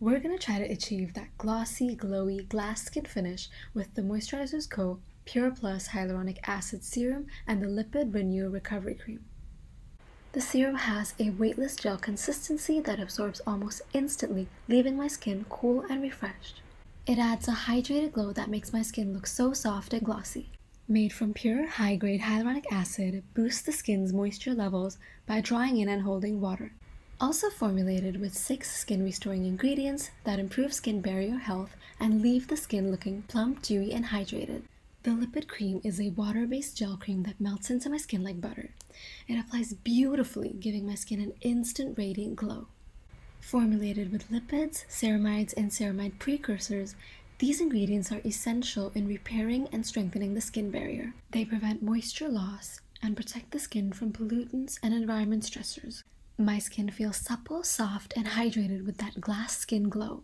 We're going to try to achieve that glossy, glowy, glass skin finish with the Moisturizers Co. Pure Plus Hyaluronic Acid Serum and the Lipid Renew Recovery Cream. The serum has a weightless gel consistency that absorbs almost instantly, leaving my skin cool and refreshed. It adds a hydrated glow that makes my skin look so soft and glossy. Made from pure, high-grade hyaluronic acid, it boosts the skin's moisture levels by drawing in and holding water. Also formulated with 6 skin-restoring ingredients that improve skin barrier health and leave the skin looking plump, dewy, and hydrated. The lipid cream is a water-based gel cream that melts into my skin like butter. It applies beautifully, giving my skin an instant radiant glow. Formulated with lipids, ceramides, and ceramide precursors, these ingredients are essential in repairing and strengthening the skin barrier. They prevent moisture loss and protect the skin from pollutants and environment stressors. My skin feels supple, soft, and hydrated with that glass skin glow.